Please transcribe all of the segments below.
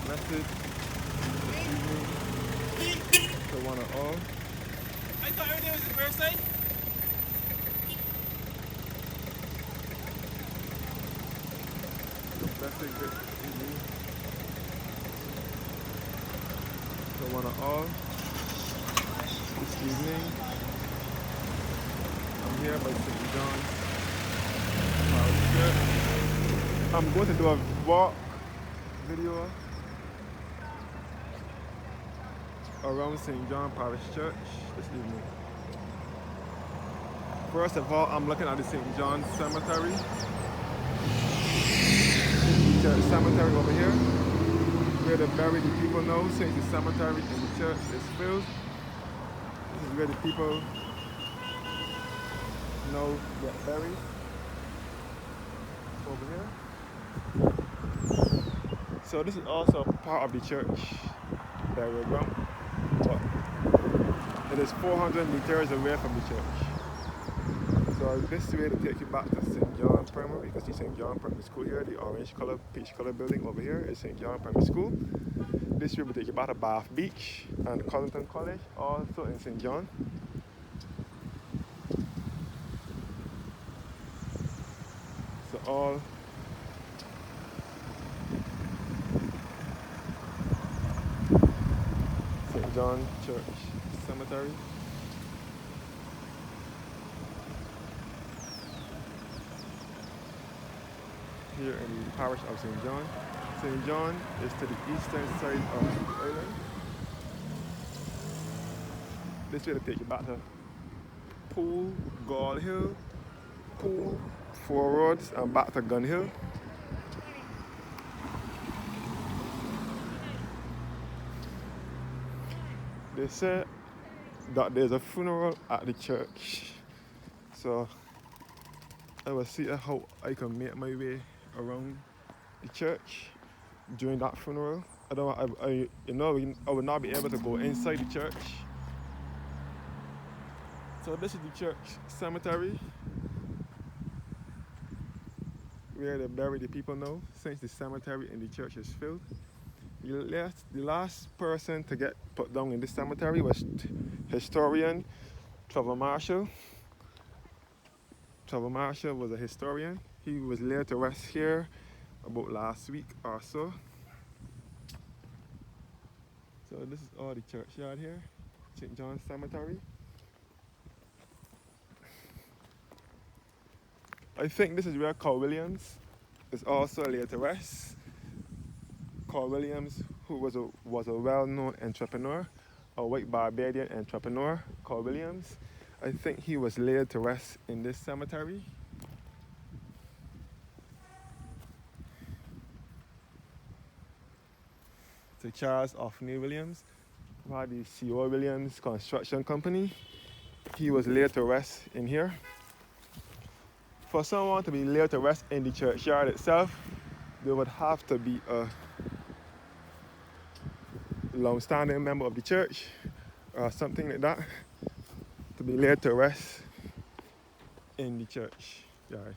message this evening to one and all. I thought everything was his birthday. The message this evening to one and all. This evening, I'm here by St. John's Parish Church. I'm going to do a walk video around St. John Parish Church this evening. First of all, I'm looking at the St. John Cemetery. Church cemetery over here, where they bury the people now, since the cemetery and the church is filled. This is where the people now get buried. Over here. So this is also part of the church burial ground. But it is 400 meters away from the church. So this way to take you back to St. John Primary. You can see St. John Primary School here, the orange color, peach color building over here is St. John Primary School. This way will take you back to Bath Beach and Collington College, also in St. John. So all St. John Church Cemetery. Here in the parish of St. John. St. John is to the eastern side of the island. This way to take you back to Pool, Gall Hill, Pool, Four Roads, and back to Gun Hill. They say that there's a funeral at the church. So I will see how I can make my way around the church during that funeral. I would not be able to go inside the church. So this is the church cemetery where they bury the people now, since the cemetery in the church is filled. The last person to get put down in this cemetery was historian Trevor Marshall. Trevor Marshall was a historian. He was laid to rest here about last week or so. So this is all the churchyard here, St. John's Cemetery. I think this is where Carl Williams is also laid to rest. Carl Williams, who was a well-known entrepreneur, a white Barbadian entrepreneur, Carl Williams. I think he was laid to rest in this cemetery. To Charles Ophney Williams, by the C.O. Williams Construction Company. He was laid to rest in here. For someone to be laid to rest in the churchyard itself, there would have to be a long-standing member of the church or something like that to be laid to rest in the churchyard.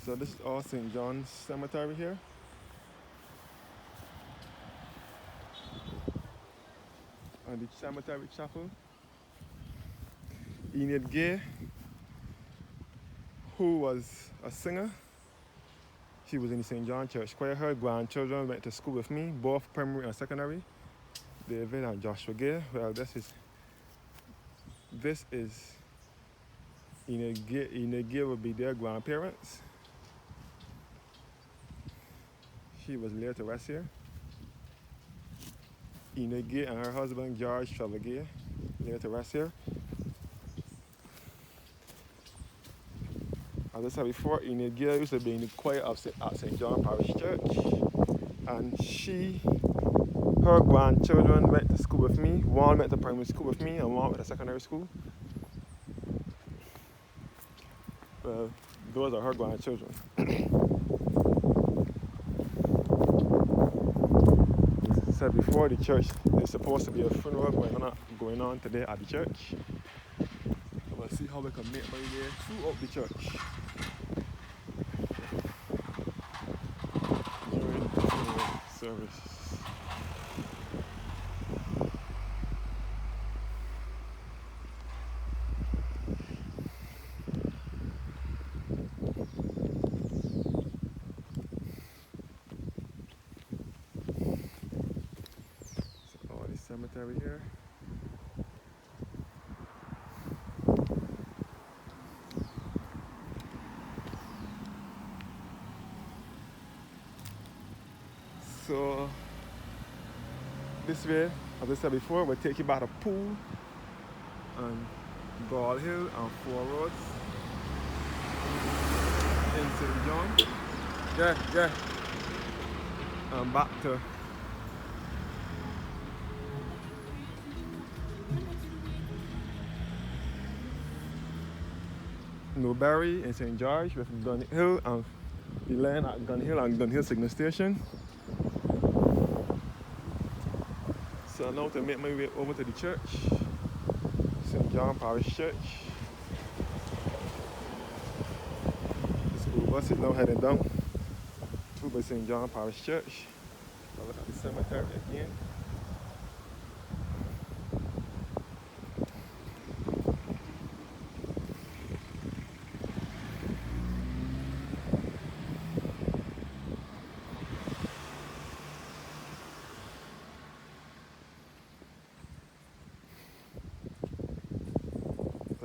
So this is all St. John's Cemetery here. And the cemetery chapel. Enid Gay, who was a singer. She was in the St. John Church Choir. Her grandchildren went to school with me, both primary and secondary. David and Joshua Gay. Well, this is Enid Gay. Enid Gay would be their grandparents. She was laid to rest here. Enid Gay and her husband, George Trevor Gay, laid to rest here. As I said before, Enid Gay used to be in the choir at St. John Parish Church. And her grandchildren went to school with me. One went to primary school with me and one went to secondary school. Well, those are her grandchildren. As I said before, the church is supposed to be a funeral going on today at the church. We'll see how we can make my way throughout the church. service. So all the cemetery here. So this way, as I said before, we'll take you by the pool and Gall Hill and Four Roads in St. John. Yeah. And back to Newberry in St. George with Gun Hill and the land at Gun Hill and Gun Hill Signal Station. So now to make my way over to the church, St. John Parish Church. The school bus is now heading down to the St. John Parish Church. I'll look at the cemetery again.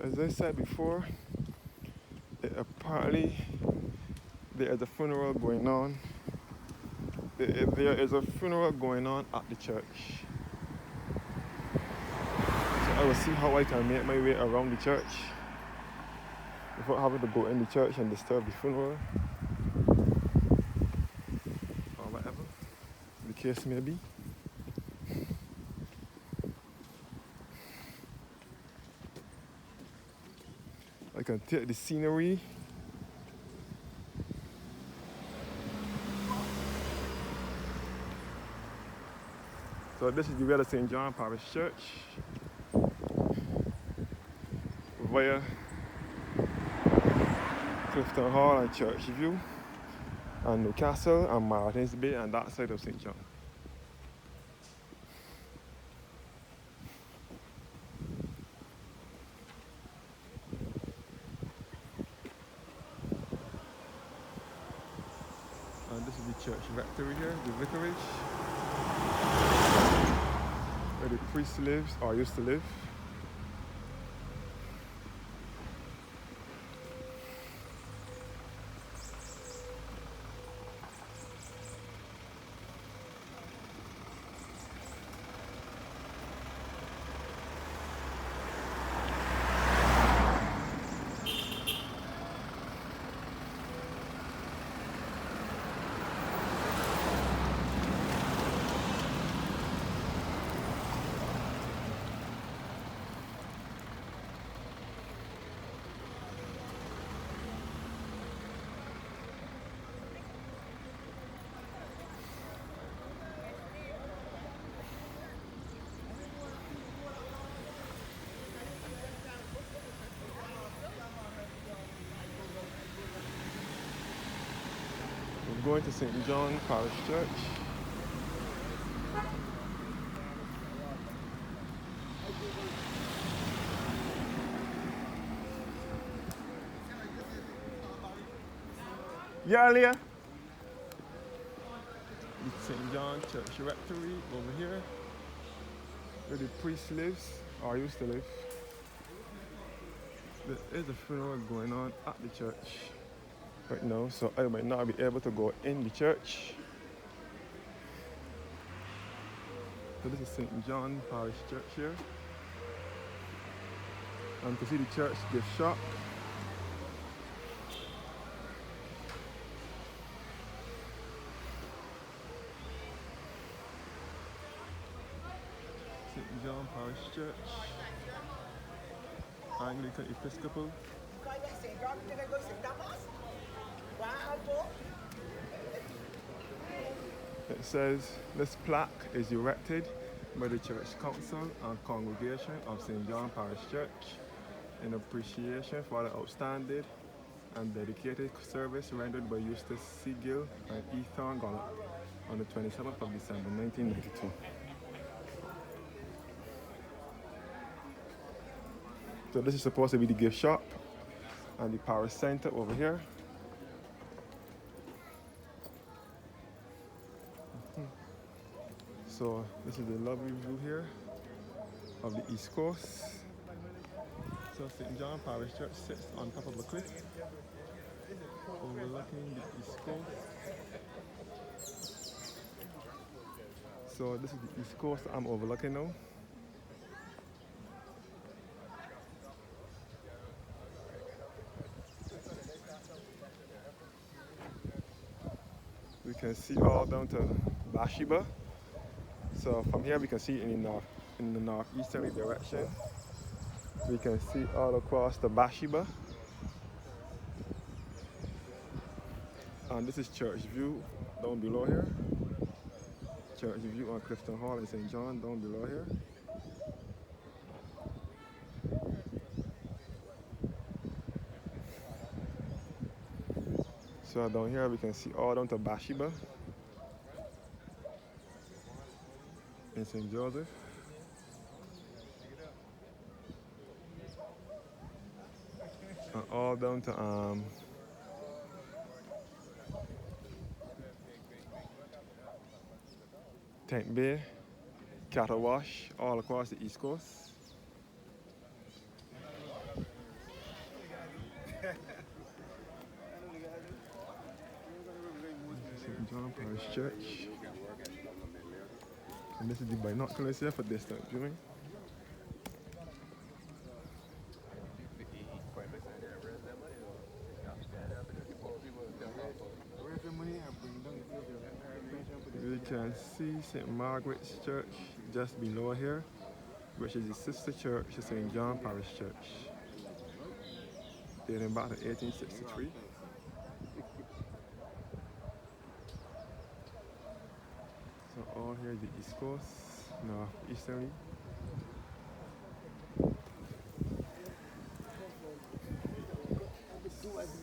As I said before, apparently there is a funeral going on. There is a funeral going on at the church. So I will see how I can make my way around the church without having to go in the church and disturb the funeral or whatever the case may be. I can take the scenery. So this is the way to St. John Parish Church via Clifton Hall and Church View and Newcastle and Martins Bay and that side of St. John. And this is the church rectory here, the vicarage, where the priest lives or used to live. We're going to St. John Parish Church. Yeah, Leah. The St. John Church Rectory over here, where the priest lives or used to live. There is a funeral going on at the church right now, so I might not be able to go in the church. So this is St. John Parish Church here. And to see the church gift shop. St. John Parish Church. Anglican Episcopal. It says this plaque is erected by the Church Council and Congregation of St. John Parish Church in appreciation for the outstanding and dedicated service rendered by Eustace C. Gill and Ethan Gollop on the 27th of December 1992. So this is supposed to be the gift shop and the Parish Center over here. So this is the lovely view here of the East Coast. So St. John Parish Church sits on top of a cliff overlooking the East Coast. So this is the East Coast I'm overlooking now. We can see all down to Bathsheba. So from here we can see in the northeasterly direction. We can see all across the Bathsheba. And this is church view down below here. Church view on Clifton Hall in St. John down below here. So down here we can see all down to Bathsheba in St. Joseph. And all down to Tank Bay, Cattle Wash, all across the East Coast. St. John Parish Church. And this is the binoculars here for distant viewing. We can see St. Margaret's Church just below here, which is the sister church to St. John Parish Church, dating back to 1863. So all here the East Coast, northeasterly.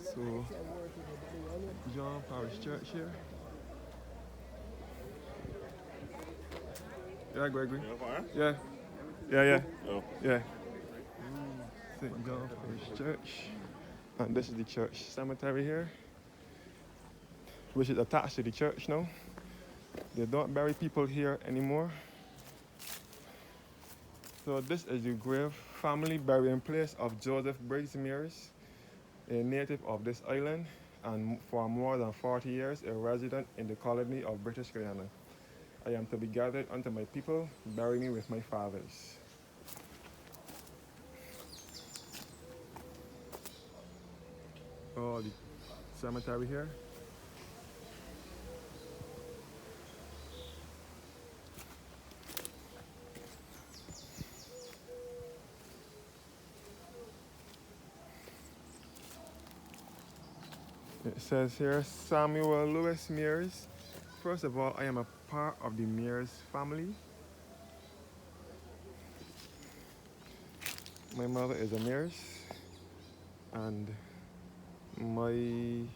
So John Parish Church here. Yeah, Gregory. Yeah. Yeah. Oh. Yeah. St. John Parish Church. And this is the church cemetery here, which is attached to the church now. They don't bury people here anymore. So this is the grave family burying place of Joseph Briggs Mears, a native of this island and for more than 40 years a resident in the colony of British Guyana. I am to be gathered unto my people, bury me with my fathers. Oh, the cemetery here. It says here, Samuel Lewis Mears. First of all, I am a part of the Mears family. My mother is a Mears, and my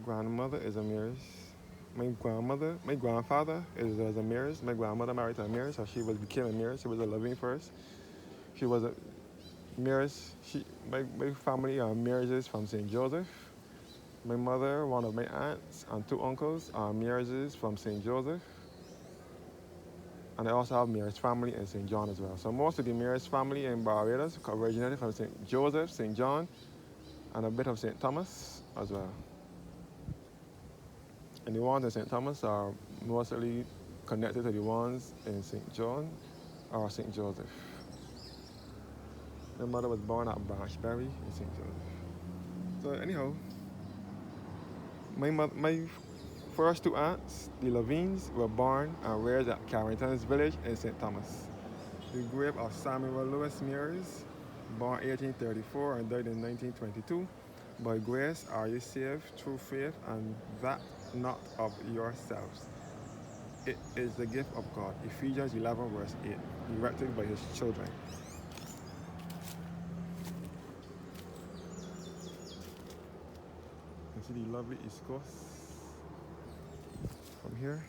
grandmother is a Mears. My grandfather is a Mears. My grandmother married a Mears, so became a Mears. She was a Levine first. She was a Mears. My family are Mearses from St. Joseph. My mother, one of my aunts, and two uncles are Mearses from St. Joseph. And I also have Mears family in St. John as well. So most of the Mears family in Barbados originated from St. Joseph, St. John, and a bit of St. Thomas as well. And the ones in St. Thomas are mostly connected to the ones in St. John or St. Joseph. My mother was born at Branchbury in St. Joseph. So anyhow, my first two aunts, the Levines, were born and raised at Carrington's village in St. Thomas. The grave of Samuel Lewis Mears, born 1834 and died in 1922. By grace are you saved through faith, and that not of yourselves. It is the gift of God. Ephesians 11 verse 8, erected by his children. You can see the lovely East Coast. from here.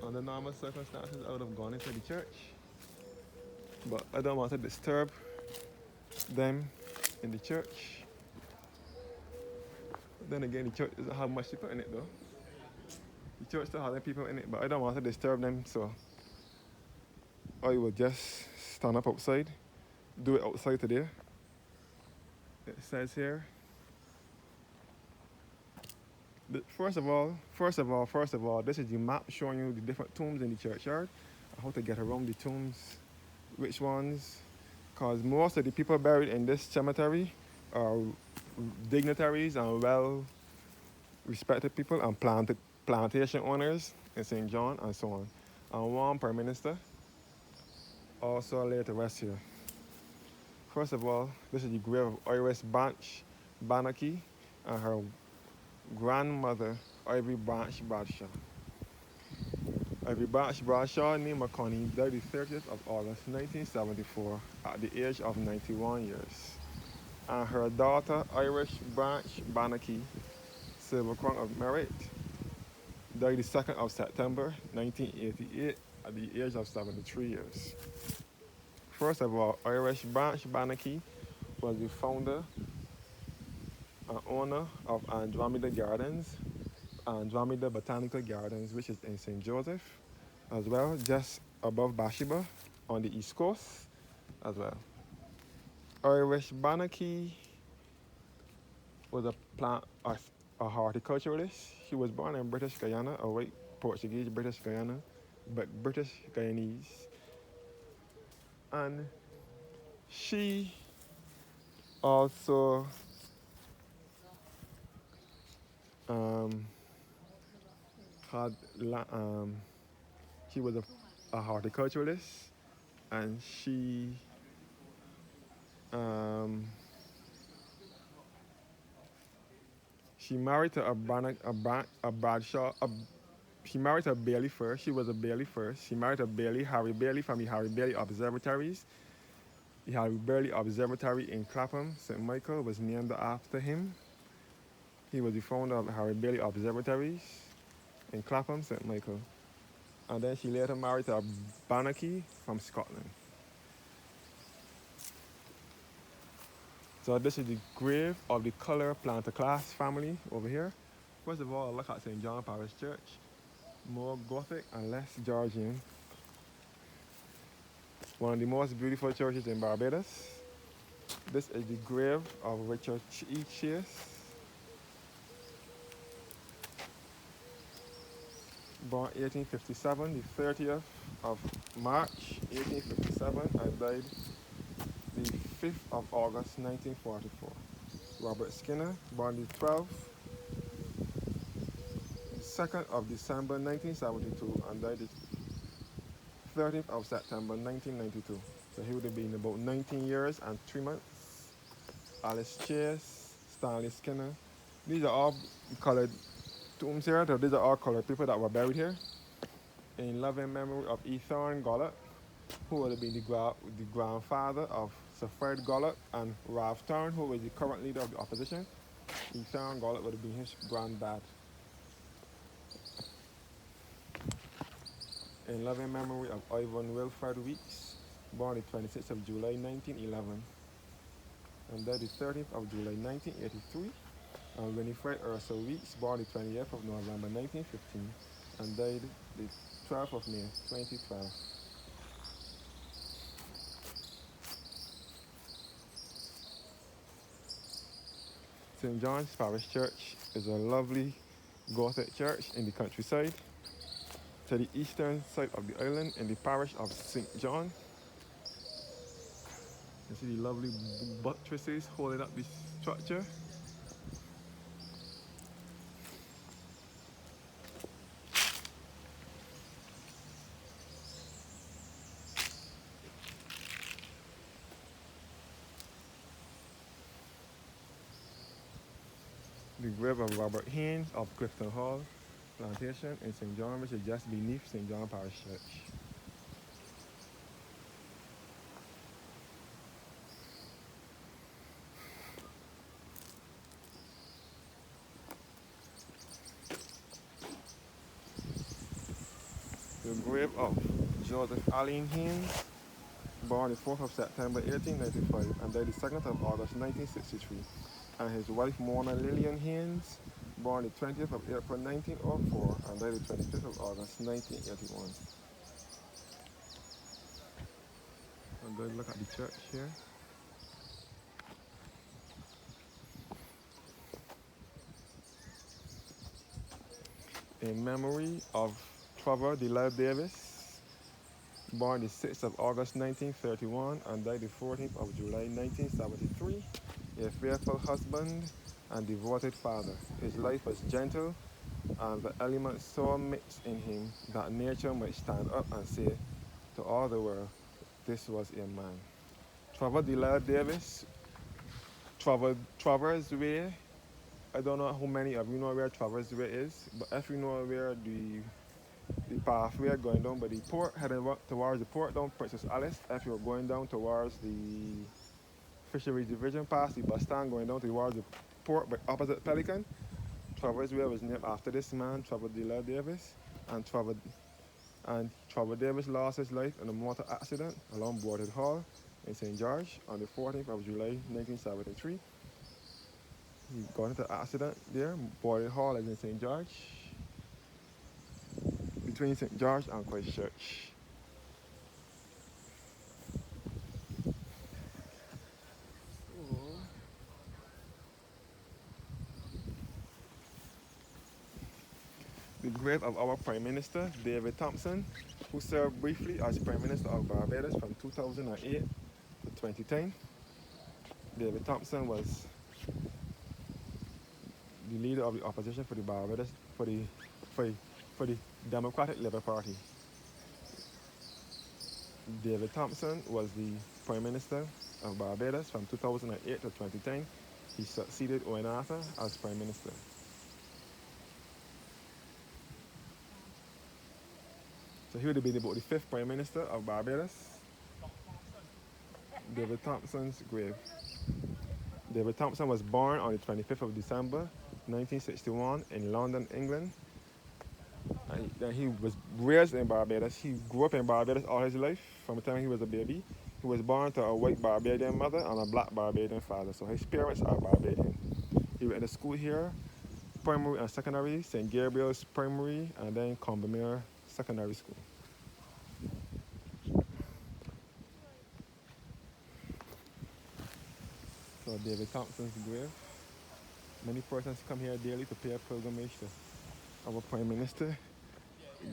Under normal circumstances, I would have gone into the church, but I don't want to disturb them in the church. Then again, the church doesn't have much people in it though. The church still has people in it, but I don't want to disturb them, so I will just stand up outside, do it outside today. It says here, first of all, this is the map showing you the different tombs in the churchyard, how to get around the tombs, which ones, because most of the people buried in this cemetery are dignitaries and well respected people and plantation owners in St. John and so on. And one prime minister also laid to rest here. First of all, this is the grave of Iris Branch Banaki and her grandmother, Ivy Branch Bradshaw. Ivy Branch Bradshaw, née McConney, died the 30th of August 1974 at the age of 91 years. And her daughter, Irish Branch Banaki, Silver Crown of Merit, died the 2nd of September 1988 at the age of 73 years. First of all, Irish Branch Banaki was the founder and owner of Andromeda Gardens, Andromeda Botanical Gardens, which is in St. Joseph, as well, just above Bathsheba on the East Coast, as well. Irish Banaki was a horticulturalist. She was born in British Guyana, a white Portuguese British Guyana, but British Guyanese. And she also had she was a horticulturalist, and she married to a Bradshaw. She married a Bailey first. She was a Bailey first. She married a Bailey, Harry Bailey, from the Harry Bailey Observatories. The Harry Bailey Observatory in Clapham, St. Michael, was named after him. He was the founder of the Harry Bailey Observatories in Clapham, St. Michael. And then she later married a Banaki from Scotland. So this is the grave of the Colour Plantaclass family over here. First of all, look at St. John Parish Church. More Gothic and less Georgian. One of the most beautiful churches in Barbados. This is the grave of Richard E. Chase. Born 1857, the 30th of March 1857, and died the 5th of August 1944. Robert Skinner, born the 2nd of December 1972, and died the 13th of September 1992. So he would have been about 19 years and 3 months. Alice Chase, Stanley Skinner. These are all colored tombs here. So these are all colored people that were buried here. In loving memory of Ethan Gollop, who would have been the grandfather of Sir Fred Gollop, and Ralph Thorne, who was the current leader of the opposition. Ethan Gollop would have been his granddad. In loving memory of Ivan Wilfred Weeks, born the 26th of July 1911, and died the 13th of July 1983. And Winifred Ursula Weeks, born the 20th of November 1915, and died the 12th of May 2012. St. John's Parish Church is a lovely Gothic church in the countryside, to the eastern side of the island in the parish of St. John. You see the lovely buttresses holding up this structure. The grave of Robert Haynes of Clifton Hall Plantation in St. John, which is just beneath St. John Parish Church. The grave of Joseph Allen Haynes, born the 4th of September 1895 and died the 2nd of August 1963, and his wife Mona Lillian Haynes, born the 20th of April 1904 and died the 25th of August 1981. I'm going to look at the church here. In memory of Trevor DeLisle Davis, born the 6th of August 1931 and died the 14th of July 1973, a faithful husband and devoted father. His life was gentle and the elements so mixed in him that nature might stand up and say to all the world, this was a man. Trevor DeLisle Davis, Travers Way. I don't know how many of you know where Travers Way is, but if you know where the pathway going down by the port, heading towards the port down Princess Alice, if you're going down towards the Fisheries Division past the bus stand going down towards the port but opposite Pelican, Travers Way was named after this man, Trevor DeLisle Davis, and Trevor Davis lost his life in a motor accident along Boarded Hall in St. George on the 14th of July 1973. He got into an accident there. Boarded Hall is in St. George, between St. George and Christchurch. The grave of our Prime Minister, David Thompson, who served briefly as Prime Minister of Barbados from 2008 to 2010. David Thompson was the leader of the opposition for the Barbados, for the Democratic Labour Party. David Thompson was the Prime Minister of Barbados from 2008 to 2010. He succeeded Owen Arthur as Prime Minister. So he would be about the 5th Prime Minister of Barbados. David Thompson's grave. David Thompson was born on the 25th of December 1961 in London, England. And he was raised in Barbados. He grew up in Barbados all his life from the time he was a baby. He was born to a white Barbadian mother and a black Barbadian father, so his parents are Barbadian. He went to school here, primary and secondary, St. Gabriel's Primary, and then Combermere Secondary School. So David Thompson's grave. Many persons come here daily to pay a pilgrimage to our Prime Minister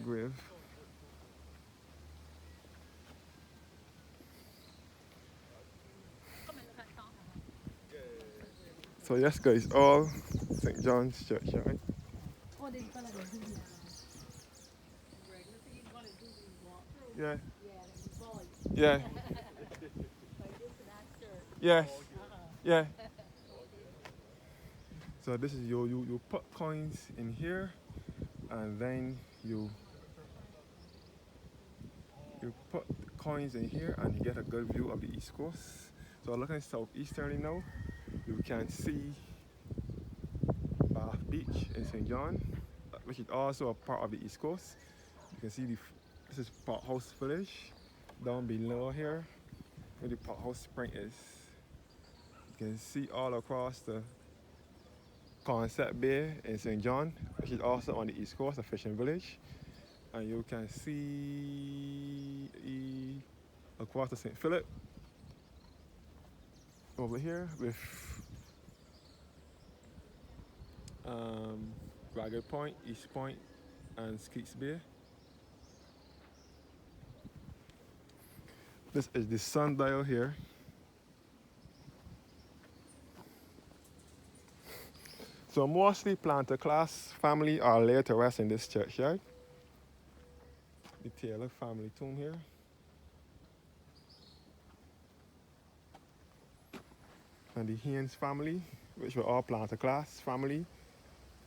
grave. So yes guys, all St. John's Church, right? Yeah. Yeah. Yes. Yeah. So this is you put coins in here and then you put coins in here and you get a good view of the East Coast. So looking southeasterly now, you can see Bath Beach in St. John, which is also a part of the East Coast. You can see this is Pot House Village down below here where the Pot House Spring is. You can see all across the Concept Bay in St. John, which is also on the East Coast, a fishing village. And you can see across the St. Philip over here with Ragged Point, East Point, and Skeets Bay. This is the sundial here. So mostly planter class family are laid to rest in this churchyard. The Taylor family tomb here. And the Haynes family, which were all planter class family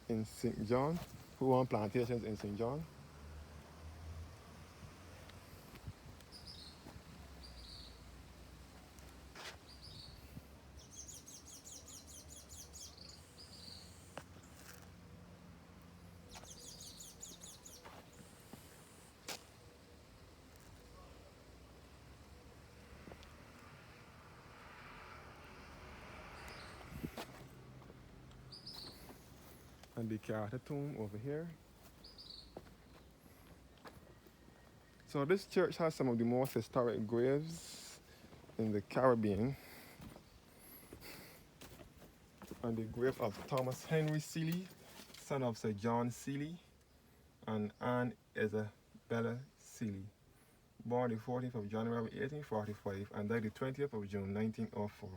in St. John, who own plantations in St. John. And the character tomb over here. So this church has some of the most historic graves in the Caribbean. And the grave of Thomas Henry Seeley, son of Sir John Seeley, and Anne Isabella Seeley, born the 14th of January 1845 and died the 20th of June 1904.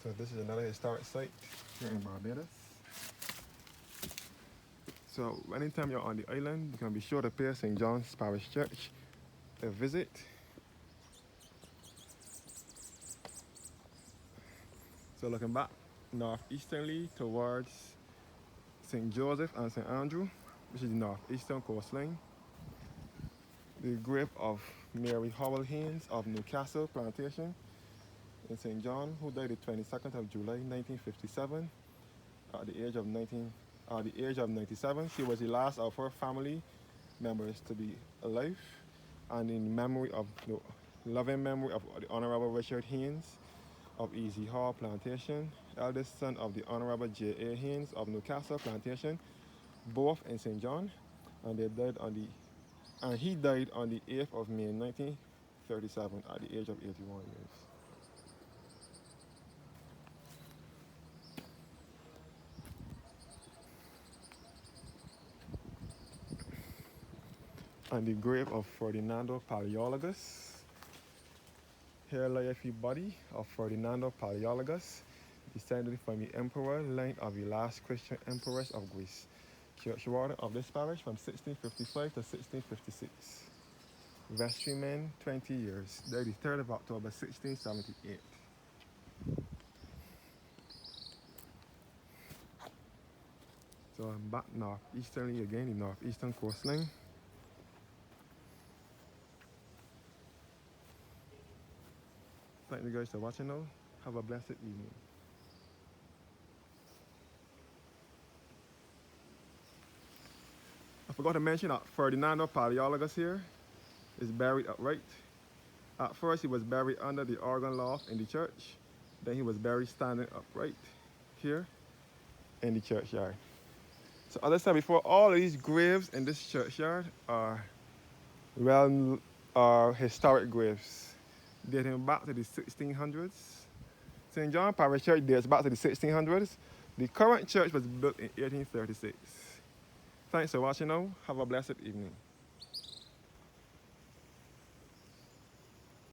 So this is another historic site here in Barbados. So anytime you're on the island, you can be sure to pay St. John's Parish Church a visit. So looking back northeasterly towards St. Joseph and St. Andrew, which is the northeastern coastline. The grave of Mary Howell Haynes of Newcastle Plantation in St. John, who died the 22nd of July 1957 at the age of 97. She was the last of her family members to be alive, and in memory of the loving memory of the Honorable Richard Haynes of Easy Hall Plantation, eldest son of the Honorable J.A. Haynes of Newcastle Plantation, both in St. John, and he died on the 8th of May 1937 at the age of 81 years. And the grave of Ferdinando Palaeologus. Here lieth the body of Ferdinando Palaeologus, descended from the emperor line of the last Christian empress of Greece. Churchwarden of this parish from 1655 to 1656. Vestryman 20 years, died the 3rd of October 1678. So I'm back northeasterly again, the northeastern coastline. Thank you guys for watching now. Have a blessed evening. I forgot to mention that Ferdinando Palaeologus here is buried upright. At first he was buried under the organ loft in the church. Then he was buried standing upright here in the churchyard. So as I said before, all of these graves in this churchyard are historic graves dating back to the 1600s. St. John Parish Church dates back to the 1600s. The current church was built in 1836. Thanks for watching now. Have a blessed evening.